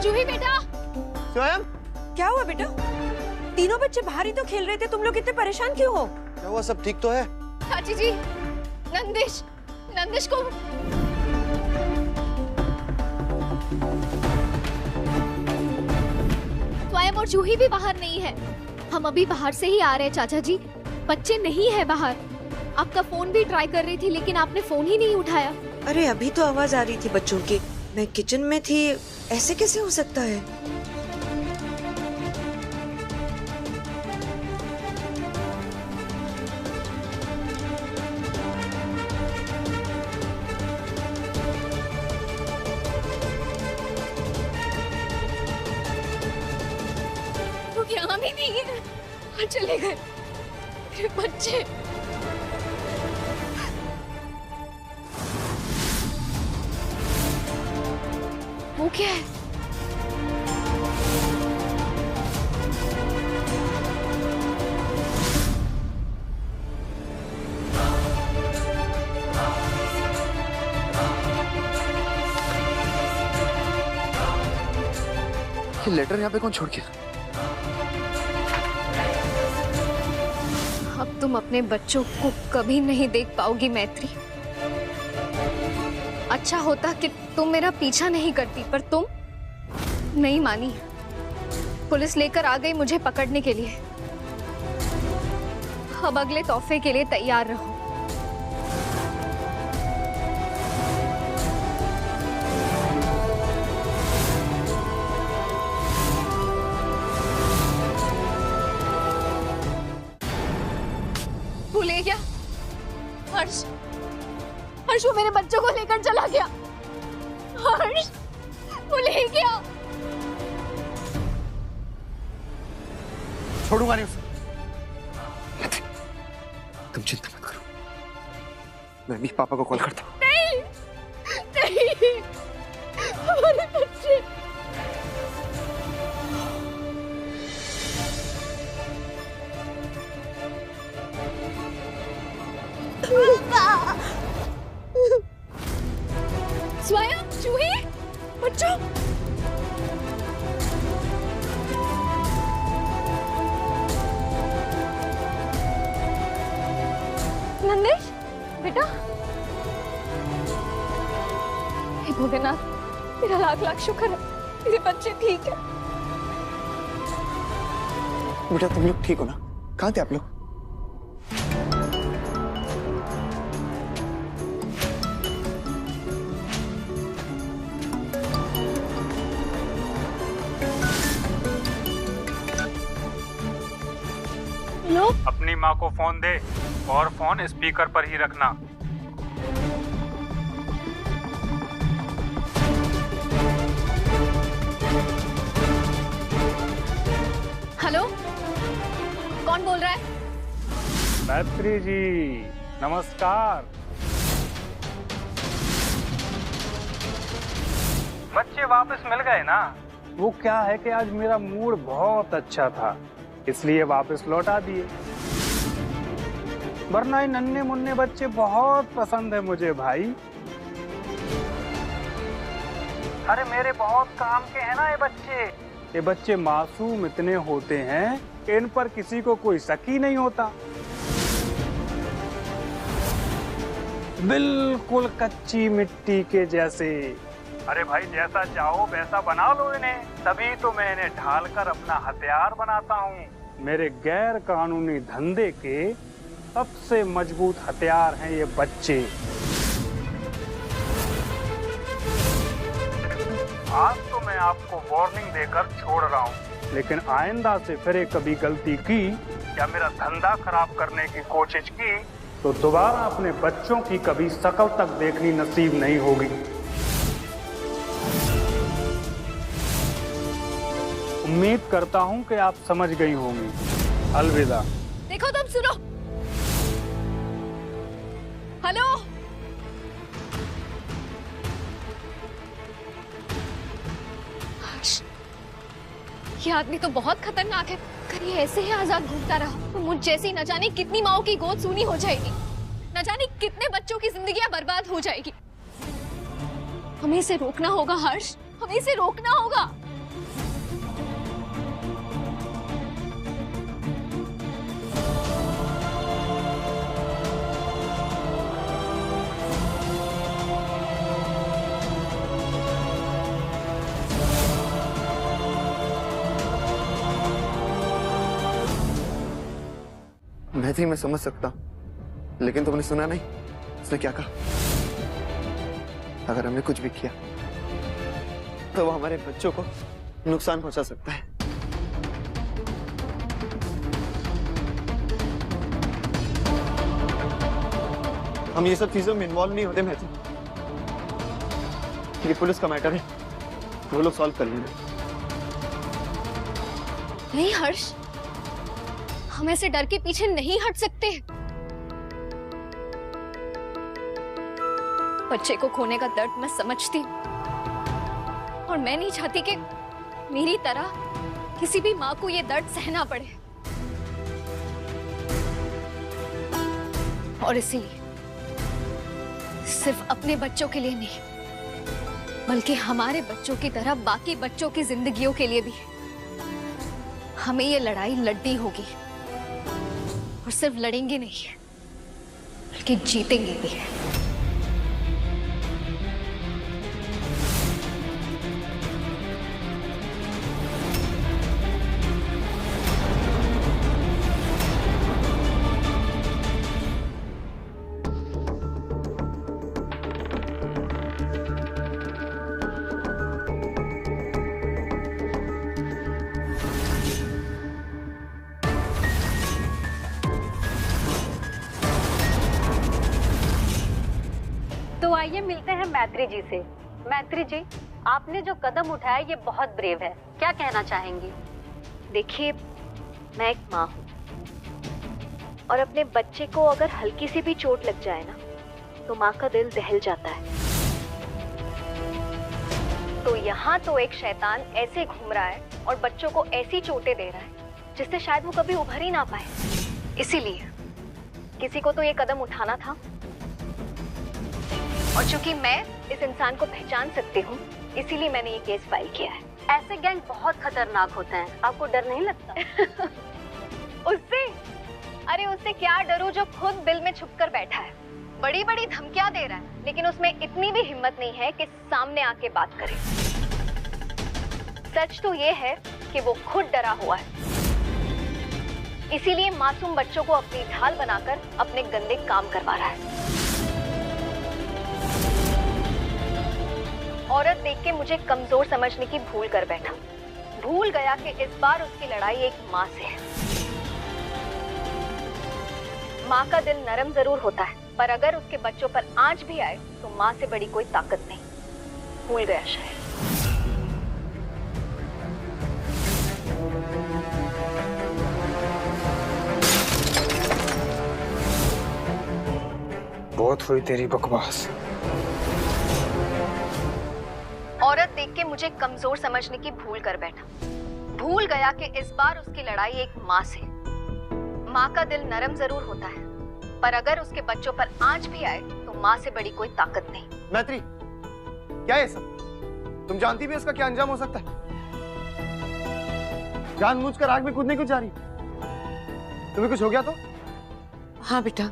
जूही बेटा। स्वयं क्या हुआ बेटा? तीनों बच्चे बाहर ही तो खेल रहे थे, तुम लोग इतने परेशान क्यों हो? क्या हुआ, सब ठीक तो है? चाची जी, नंदिश को स्वयं और जूही भी बाहर नहीं है। हम अभी बाहर से ही आ रहे हैं चाचा जी, बच्चे नहीं है बाहर। आपका फोन भी ट्राई कर रही थी लेकिन आपने फोन ही नहीं उठाया। अरे अभी तो आवाज आ रही थी बच्चों की, मैं किचन में थी, ऐसे कैसे हो सकता है? वो यहाँ भी नहीं है और चले गए मेरे बच्चे। वो क्या है? ये लेटर यहाँ पे कौन छोड़ गया? अब तुम अपने बच्चों को कभी नहीं देख पाओगी मैत्री। अच्छा होता कि तुम मेरा पीछा नहीं करती, पर तुम नहीं मानी। पुलिस लेकर आ गई मुझे पकड़ने के लिए। अब अगले तोहफे के लिए तैयार रहो। भूले क्या? हर्ष वो मेरे बच्चों को लेकर चला गया। हर्ष वो ले गया। छोड़ूंगा नहीं उसे। तुम चिंता मत करो, मैं भी पापा को कॉल करता हूँ। नहीं हमारे बच्चे। स्वयं, जूही, बच्चों। नंदेश बेटा, हे भोलेनाथ, तेरा लाख लाख शुक्र है, मेरे बच्चे ठीक है। बेटा तुम लोग ठीक हो ना? कहाँ थे आप लोग? अपनी माँ को फोन दे और फोन स्पीकर पर ही रखना। हेलो, कौन बोल रहा है? मैत्री जी नमस्कार। बच्चे वापस मिल गए ना? वो क्या है कि आज मेरा मूड बहुत अच्छा था, इसलिए वापस लौटा दिए। वरना ये नन्हे मुन्ने बच्चे बहुत पसंद है मुझे भाई। अरे मेरे बहुत काम के हैं ना ये बच्चे। ये बच्चे मासूम इतने होते हैं कि इन पर किसी को कोई शक ही नहीं होता। बिल्कुल कच्ची मिट्टी के जैसे। अरे भाई जैसा चाहो वैसा बना लो इन्हें, तभी तो मैं इन्हें ढालकर अपना हथियार बनाता हूँ। मेरे गैर कानूनी धंधे के सबसे मजबूत हथियार हैं ये बच्चे। आज तो मैं आपको वार्निंग देकर छोड़ रहा हूँ, लेकिन आइंदा से फिर एक कभी गलती की या मेरा धंधा खराब करने की कोशिश की तो दोबारा अपने बच्चों की कभी शक्ल तक देखनी नसीब नहीं होगी। उम्मीद करता हूँ कि आप समझ गई होंगी। अलविदा। देखो तुम सुनो। हेलो, ये आदमी तो बहुत खतरनाक है। अगर ये ऐसे ही आजाद घूमता रहा तो मुझ जैसी न जाने कितनी माओ की गोद सूनी हो जाएगी, न जाने कितने बच्चों की जिंदगियां बर्बाद हो जाएगी। हमें इसे रोकना होगा हर्ष, हमें इसे रोकना होगा। मैत्री, मैं समझ सकता हूँ, लेकिन तुमने सुना नहीं उसने क्या कहा? अगर हमने कुछ भी किया तो वो हमारे बच्चों को नुकसान पहुंचा सकता है। हम ये सब चीजों में इन्वॉल्व नहीं होते मैत्री। ये पुलिस का मैटर है, वो लोग सॉल्व कर लेंगे। नहीं हर्ष, हम ऐसे डर के पीछे नहीं हट सकते। बच्चे को खोने का दर्द मैं समझती हूँ, और मैं नहीं चाहती कि मेरी तरह किसी भी माँ को ये दर्द सहना पड़े। और इसीलिए सिर्फ अपने बच्चों के लिए नहीं, बल्कि हमारे बच्चों की तरह बाकी बच्चों की जिंदगियों के लिए भी हमें ये लड़ाई लड़नी होगी। और सिर्फ लड़ेंगे नहीं, बल्कि जीतेंगे भी। तो आइए मिलते हैं मैत्री जी से। मैत्री जी, आपने जो कदम उठाया ये बहुत ब्रेव है, क्या कहना चाहेंगी? देखिए, मैं एक माँ हूँ, और अपने बच्चे को अगर हल्की सी भी चोट लग जाए ना, तो माँ का दिल दहल जाता है। तो यहाँ तो एक शैतान ऐसे घूम रहा है और बच्चों को ऐसी चोटें दे रहा है जिससे शायद वो कभी उभर ही ना पाए। इसीलिए किसी को तो ये कदम उठाना था, और चूंकि मैं इस इंसान को पहचान सकती हूँ, इसीलिए मैंने ये केस फाइल किया है। ऐसे गैंग बहुत खतरनाक होते हैं, आपको डर नहीं लगता? उससे? अरे उससे क्या डरूं जो खुद बिल में छुपकर बैठा है। बड़ी बड़ी धमकियां दे रहा है, लेकिन उसमें इतनी भी हिम्मत नहीं है कि सामने आके बात करे। सच तो ये है कि वो खुद डरा हुआ है, इसीलिए मासूम बच्चों को अपनी ढाल बनाकर अपने गंदे काम करवा रहा है। औरत देख के मुझे कमजोर समझने की भूल कर बैठा। भूल गया कि इस बार उसकी लड़ाई एक माँ से है। माँ का दिल नरम जरूर होता है, पर अगर उसके बच्चों पर आंच भी आए तो माँ से बड़ी कोई ताकत नहीं। भूल गया शायद। बहुत हुई तेरी बकवास। औरत देख के मुझे कमजोर समझने की भूल कर बैठा। भूल गया कि इस बार उसकी लड़ाई एक माँ से। माँ का दिल नरम जरूर होता है, पर अगर उसके बच्चों पर आंच भी आए तो माँ से बड़ी कोई ताकत नहीं। मैत्री, क्या है सब? तुम जानती भी इसका क्या अंजाम हो सकता है? जानबूझकर आग में कूदने क्यों जा रही? तुम्हें कुछ हो गया तो? हाँ बेटा,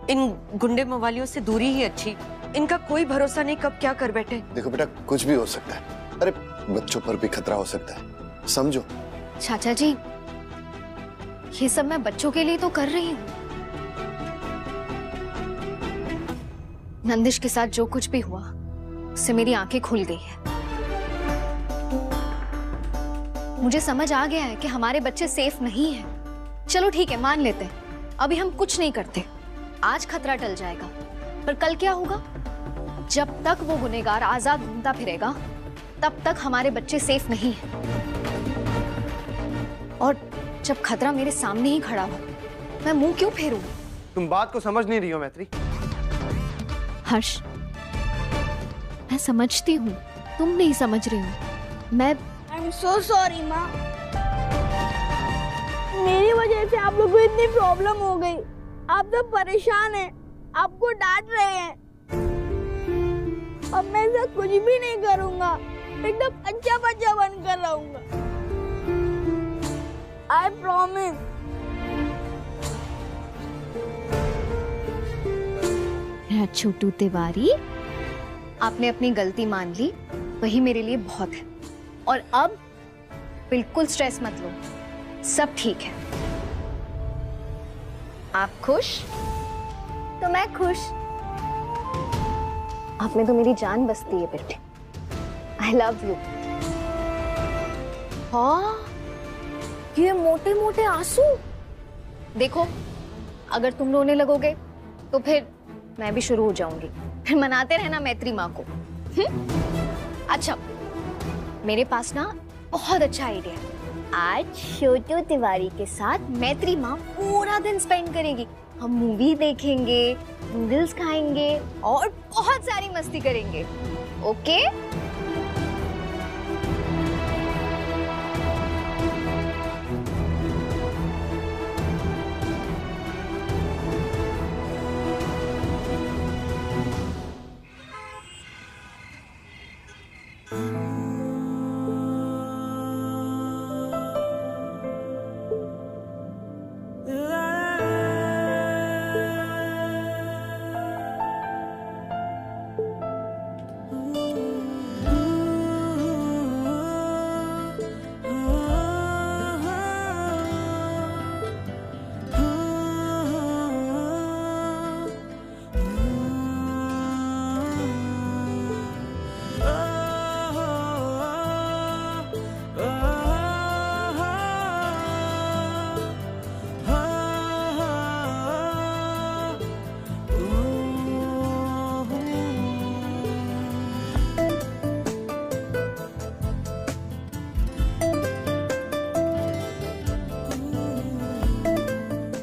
इन गुंडे मवालियों से दूरी ही अच्छी। इनका कोई भरोसा नहीं कब क्या कर बैठे। देखो बेटा, कुछ भी हो सकता है। अरे बच्चों पर भी खतरा हो सकता है, समझो। चाचा जी, ये सब मैं बच्चों के लिए तो कर रही हूँ। नंदिश के साथ जो कुछ भी हुआ, उससे मेरी आंखें खुल गई है। मुझे समझ आ गया है कि हमारे बच्चे सेफ नहीं हैं। चलो ठीक है, मान लेते हैं अभी हम कुछ नहीं करते। आज खतरा टल जाएगा, पर कल क्या होगा? जब तक वो गुनहगार आजाद घूमता फिरेगा, तब तक हमारे बच्चे सेफ नहीं हैं। और जब खतरा मेरे सामने ही खड़ा हो, मैं मुंह क्यों फेरूं? तुम बात को समझ नहीं रही हो मैत्री। हर्ष, मैं समझती हूँ, तुम नहीं समझ रहे हो। मैं I'm so sorry, माँ। मेरी वजह से आप लोगों को इतनी प्रॉब्लम हो गई। आप तो परेशान हैं, आपको डांट रहे हैं। अब मैं ऐसा कुछ भी नहीं करूँगा, एकदम अच्छा बच्चा बनकर रहूँगा। I promise। छोटू तिवारी, आपने अपनी गलती मान ली, वही मेरे लिए बहुत है। और अब बिल्कुल स्ट्रेस मत लो, सब ठीक है। आप खुश तो मैं खुश। आप में तो मेरी जान बसती है बेटे। I love you. हाँ, ये मोटे मोटे आंसू। देखो, अगर तुम रोने लगोगे तो फिर मैं भी शुरू हो जाऊंगी। फिर मनाते रहना मैत्री माँ को। अच्छा, मेरे पास ना बहुत अच्छा आइडिया है। आज छोटू तिवारी के साथ मैत्री माँ पूरा दिन स्पेंड करेगी। हम मूवी देखेंगे, नूडल्स खाएंगे और बहुत सारी मस्ती करेंगे। ओके?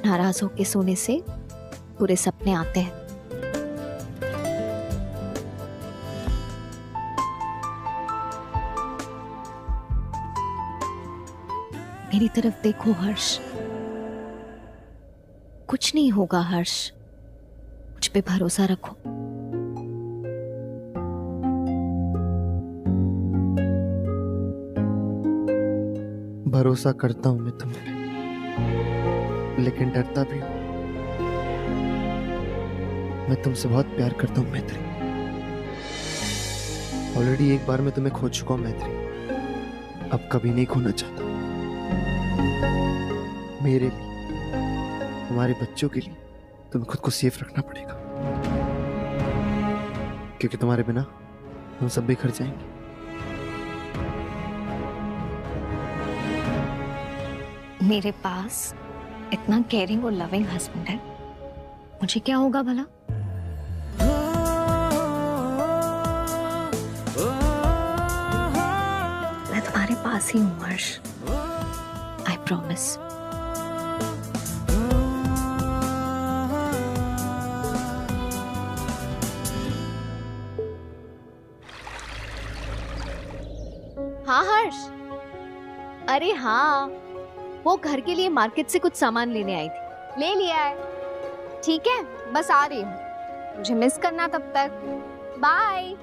नाराज होके सोने से पूरे सपने आते हैं। मेरी तरफ देखो हर्ष, कुछ नहीं होगा हर्ष, मुझ पे भरोसा रखो। भरोसा करता हूं मैं तुम पे, लेकिन डरता भी हूं। मैं तुमसे बहुत प्यार करता हूं मैत्री। ऑलरेडी एक बार मैं तुम्हें खो चुका हूं मैत्री, अब कभी नहीं खोना चाहता। मेरे लिए, हमारे बच्चों के लिए तुम्हें खुद को सेफ रखना पड़ेगा, क्योंकि तुम्हारे बिना हम सब बिखर जाएंगे। मेरे पास इतना केयरिंग और लविंग हस्बैंड है, मुझे क्या होगा भला? मैं तुम्हारे पास ही हूँ हर्ष, आई प्रॉमिस। हाँ हर्ष, अरे हाँ, वो घर के लिए मार्केट से कुछ सामान लेने आई थी, ले लिया है। ठीक है, बस आ रही हूँ, मुझे मिस करना तब तक। बाय।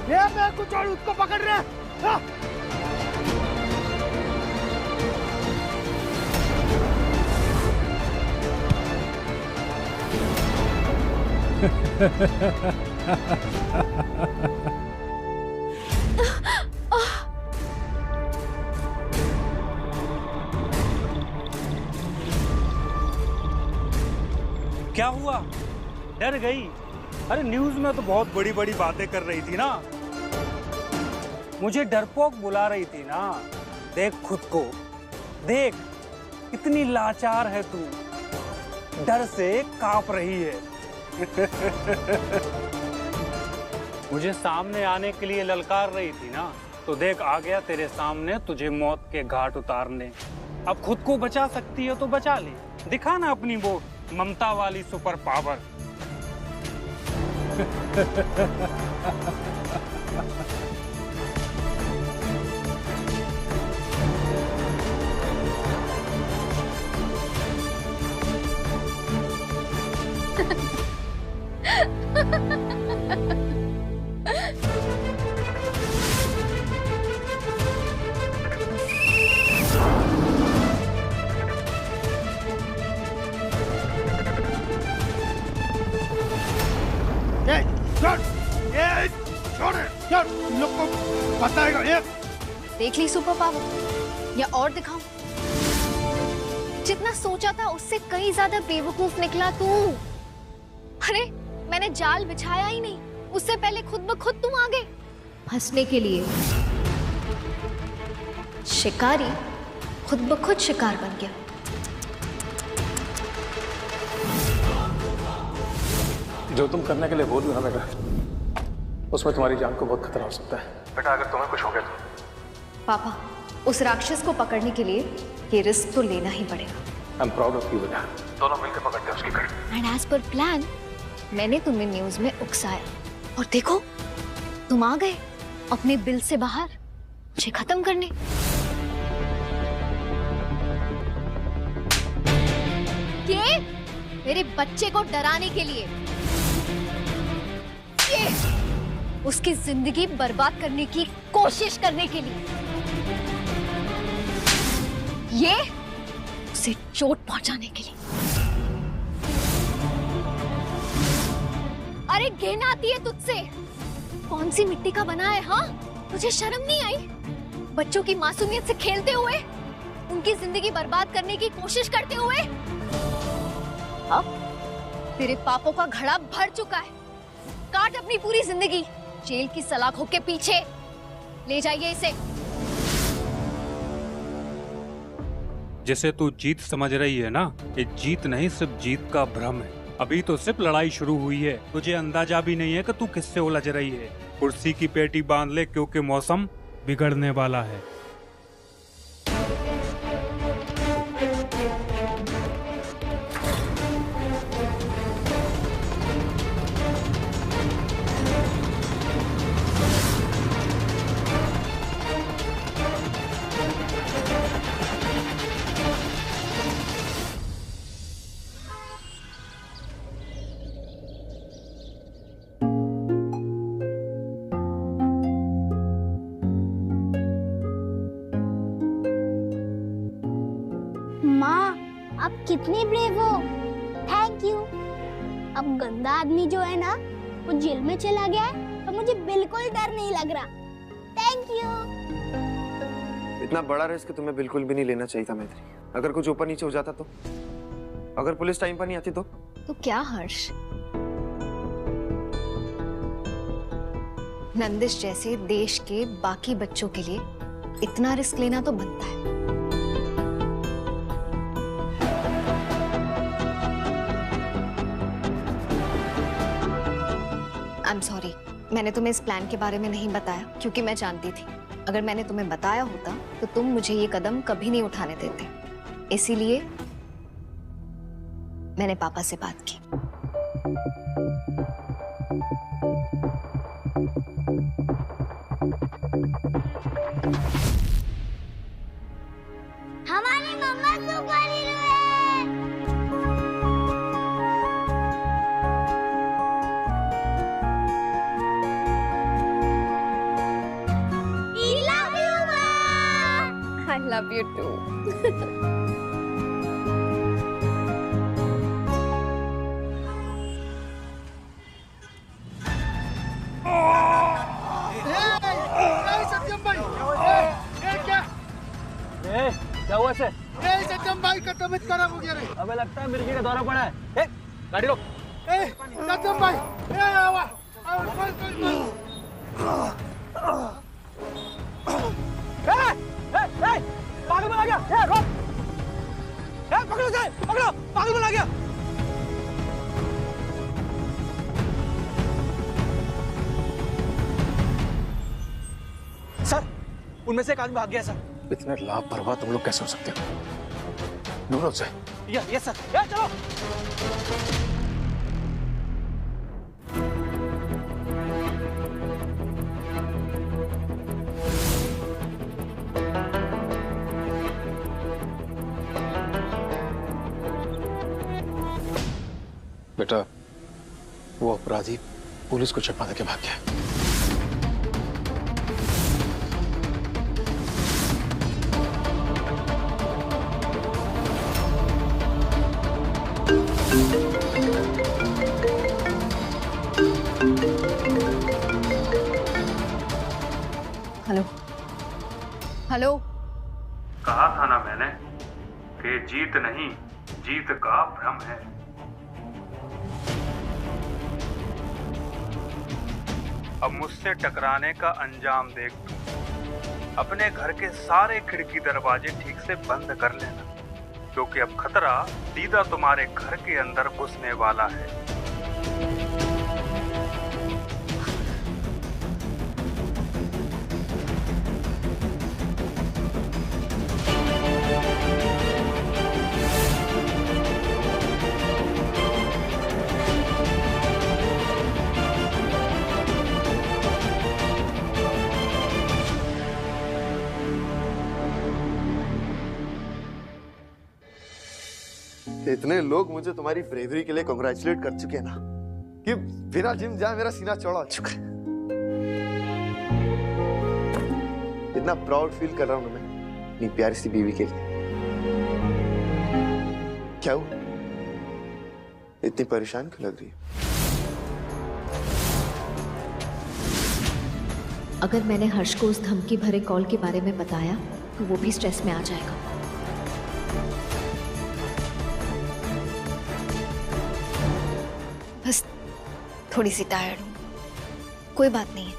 ये मैं कुछ और उसको पकड़ रहे हैं। क्या हुआ? डर गई? अरे न्यूज में तो बहुत बड़ी बड़ी बातें कर रही थी ना। मुझे डरपोक बुला रही थी ना। देख खुद को, देख कितनी लाचार है तू, डर से कांप रही है। मुझे सामने आने के लिए ललकार रही थी ना, तो देख आ गया तेरे सामने तुझे मौत के घाट उतारने। अब खुद को बचा सकती है तो बचा ले, दिखा ना अपनी वो ममता वाली सुपर पावर। तुम लोग को बताएगा ये। देख ली सुपर पावर, या और दिखाऊं? जितना सोचा था उससे कहीं ज्यादा बेवकूफ निकला तू। अरे मैंने जाल बिछाया ही नहीं, उससे पहले खुद ब खुद तुम आ गए फंसने के लिए। शिकारी खुद ब खुद शिकार बन गया। जो तुम करने के लिए बोल रहे हो उसमें तुम्हारी जान को बहुत खतरा हो सकता है। बेटा अगर तुम्हें कुछ हो गया तो? पापा, उस राक्षस को पकड़ने के लिए ये रिस्क तो लेना ही पड़ेगा। I'm proud of you बेटा। दोनों मिलकर पकड़ते हैं उसकी कड़ी। And as per plan, मैंने तुम्हें न्यूज में उकसाया और देखो तुम आ गए अपने बिल से बाहर मुझे खत्म करने। ये मेरे बच्चे को डराने के लिए, ये उसकी जिंदगी बर्बाद करने की कोशिश करने के लिए, ये उसे चोट पहुंचाने के लिए। अरे घिन आती है तुझसे, कौन सी मिट्टी का बना है? हाँ, तुझे शर्म नहीं आई? बच्चों की मासूमियत से खेलते हुए, उनकी जिंदगी बर्बाद करने की कोशिश करते हुए। अब तेरे पापों का घड़ा भर चुका है। काट अपनी पूरी जिंदगी जेल की सलाखों के पीछे। ले जाइए इसे। जिसे तू जीत समझ रही है ना, ये जीत नहीं, सिर्फ जीत का भ्रम है। अभी तो सिर्फ लड़ाई शुरू हुई है। तुझे अंदाजा भी नहीं है कि तू किससे उलझ रही है। कुर्सी की पेटी बांध ले क्योंकि मौसम बिगड़ने वाला है। आप कितनी ब्रेव हो। Thank you. अब गंदा आदमी जो है ना वो जेल में चला गया है तो मुझे बिल्कुल डर नहीं लग रहा। Thank you. इतना बड़ा रिस्क तुम्हें बिल्कुल भी नहीं लेना चाहिए था मैत्री। अगर कुछ ऊपर नीचे हो जाता तो, अगर पुलिस टाइम पर नहीं आती तो क्या हर्ष, नंदिश जैसे देश के बाकी बच्चों के लिए इतना रिस्क लेना तो बनता है। I'm sorry, मैंने तुम्हें इस प्लान के बारे में नहीं बताया क्योंकि मैं जानती थी अगर मैंने तुम्हें बताया होता तो तुम मुझे ये कदम कभी नहीं उठाने देते। इसीलिए मैंने पापा से बात की। हमारी मम्मा सुपर हीरो है। I love you too. सत्यम भाई, क्या हुआ से? सत्यम भाई का तबीयत खराब हो गया रे। अबे लगता है मिर्गी का दौरा पड़ा है। गाड़ी रोक। सत्यम भाई, पागल आ गया। ए रोक, ए पकड़ो उसे, पकड़ो, पागल आ गया। सर, उनमें से एक आदमी भाग गया सर। इतने लापरवाह तुम लोग कैसे हो सकते हो? ढूंढो उसे। Yes sir. ए चलो। बेटा, वो अपराधी पुलिस को चकमा देके भाग गया। Hello hello. कहा था ना मैंने कि जीत नहीं, जीत का भ्रम है। अब मुझसे टकराने का अंजाम देख तू। अपने घर के सारे खिड़की दरवाजे ठीक से बंद कर लेना, क्योंकि अब खतरा सीधा तुम्हारे घर के अंदर घुसने वाला है। इतने लोग मुझे तुम्हारी ब्रेवरी के लिए कांग्रेचुलेट कर चुके हैं ना कि बिना जिम जाए मेरा सीना चौड़ा हो चुका है। इतना प्राउड फील कर रहा हूं मैं अपनी प्यारी सी बीवी के लिए। क्या हुआ, इतनी परेशान क्यों लग रही है? अगर मैंने हर्ष को उस धमकी भरे कॉल के बारे में बताया तो वो भी स्ट्रेस में आ जाएगा। बस थोड़ी सी टायर्ड हूँ, कोई बात नहीं है।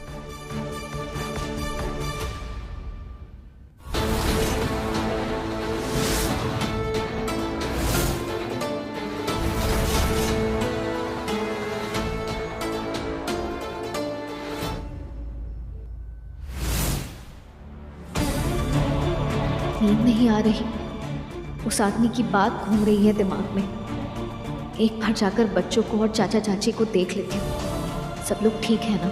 नींद नहीं आ रही, उस आदमी की बात घूम रही है दिमाग में। एक बार जाकर बच्चों को और चाचा चाची को देख लेती हूँ, सब लोग ठीक है ना?